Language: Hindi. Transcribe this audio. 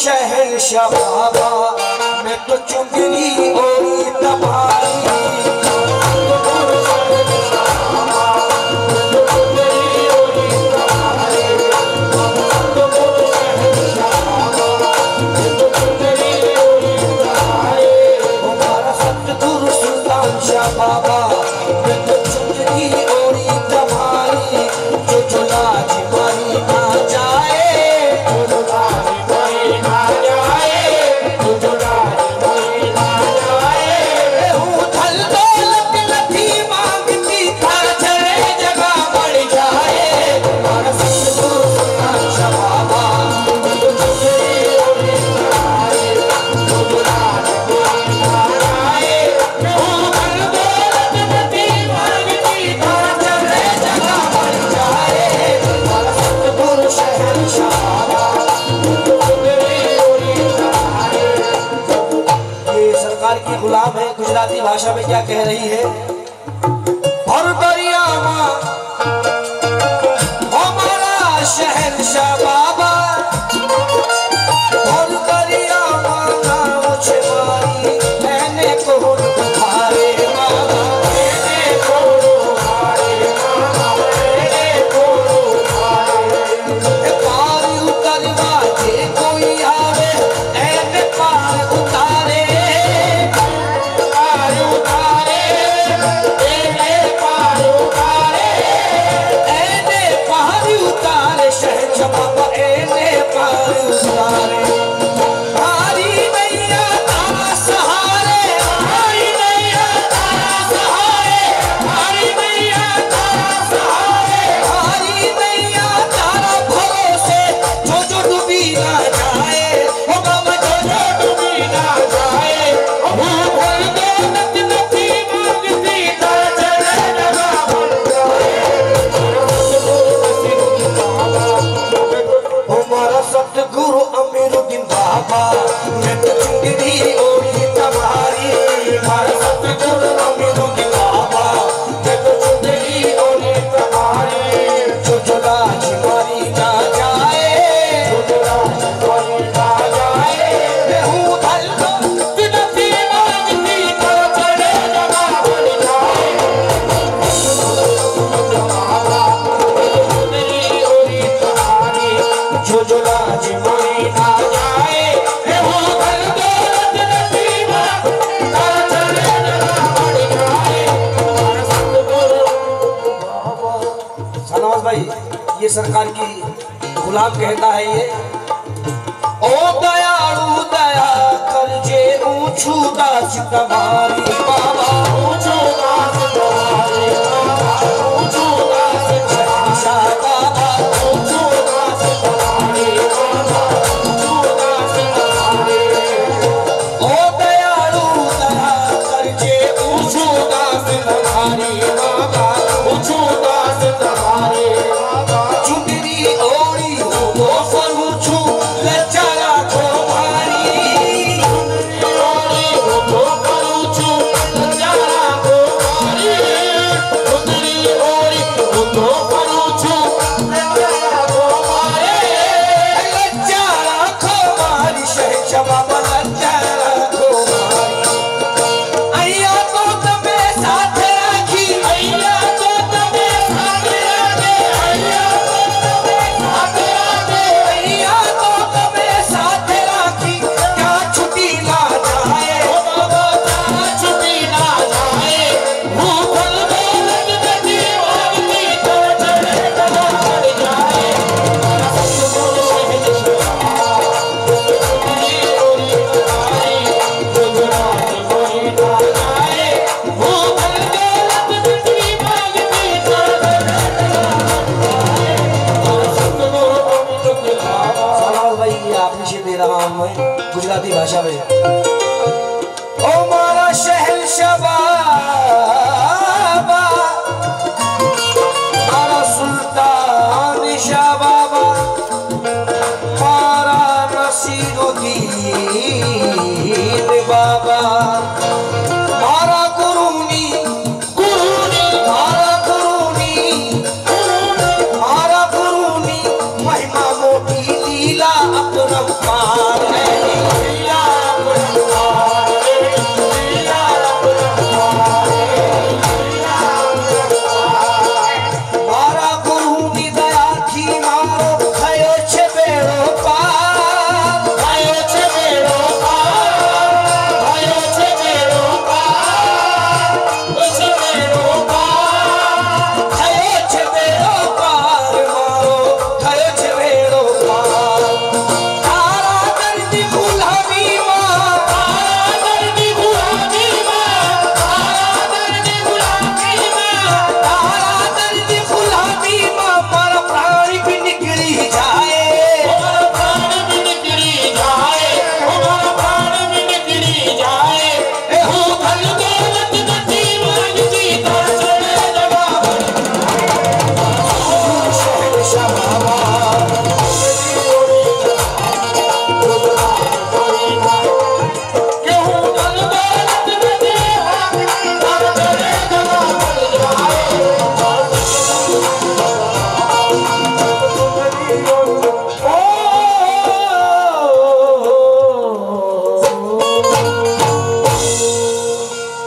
शहंशाह बाबा मैं तो चुंगली ओरी तुम्हारी बाबा मैं तो चुंगली ओरी तुम्हारी जो लाज मारी ना जाए जो लाज मारी ना जाए जो लाज मारी ना जाए हूँ धन दौलत नहीं मांगती था चले जगह बढ़ जाए हमारा सतगुरु शहंशाह बाबा मैं तो चुंगली ओरी तुम्हारी जो लाज मारी ना जाए की गुलाम है। गुजराती भाषा में क्या कह रही है? और दरिया हमारा शहंशाह बाबा और दरिया मुझे मारी मैंने को तुम्हारे बाबा मैंने को तुम्हारे बाबा मैंने को तुम्हारे पार उतरवा जे कोई आवे ऐने पार उतारे शहंशाह बाबा ऐने पार उतारे भारी नैया तारा सहारे भारी नैया तारा सहारे भारी नैया तारा सहारे भारी नैया तारा भरोसे जो डूबी ना जाए ओ बाबा जो डूबी ना जाए वो भर दौलत नहीं मांगती था चले जगह बढ़ जाए हमारा सतगुरु अमीरुद्दीन बाबा मैं तो चुंगली ओरी तुम्हारी हमारा सतगुरु अमीरुद्दीन बाबा मैं तो चुंगली ओरी तुम्हारी जो लाज मारी ना जाए जो लाज मारी ना जाए मैं हूँ धन नहीं मांगती तो चले जगह बढ़ जाए जो लाज मारी ना जाए वो धन दौलत नहीं मांगता चले जगह बढ़ जाए हमारा सतगुरु बाबा। सनवाज भाई ये सरकार की गुलाम कहता है ये ओ दयालु दया कर जे ऊंचू दास तुम्हारी बाबा ऊंचू दास तुम्हारी बाबा ऊंचू दास शहंशाह बाबा ऊंचू दास तुम्हारी बाबा ऊंचू दास तुम्हारी ओ दयालु दया कर जे ऊंचू दास तुम्हारी बाबा ऊंचू दास तुम्हारी बाबा चुंगली ओरी हो पर ऊंचू लचारा को मारी ओरी हो पर ऊंचू लचारा को मारी चुंगली ओरी हो पर ऊंचू लचारा को मारे लचारा को मारी शहंशाह बाबा लचारा को मारी अय्या तो तमे साथ राखी अय्या तो तमे साथ राखे अय्या तो तमे साथ राखे अय्या तो तमे साथ राखी क्या छुट्टी ना जाए ओ बाबा क्या छुट्टी ना जाए भूख दौलत नहीं मांगती तो चले जगह बढ़ जाए हमारा सतगुरु शहंशाह चुंगली ओरी तुम्हारी जो लाज मारी ना जाए वो धन दौलत नहीं मांगती तो चले जगह बढ़ जाए हमारा सतगुरु अमीरुद्दीन बाबा। सनवाज भाई ये आपने शेर दे रहा हूँ मैं गुजराती भाषा में ओ मारा शहंशाह बाबा मारा सुल्तान शाह बाबा मारा नसीरुद्दीन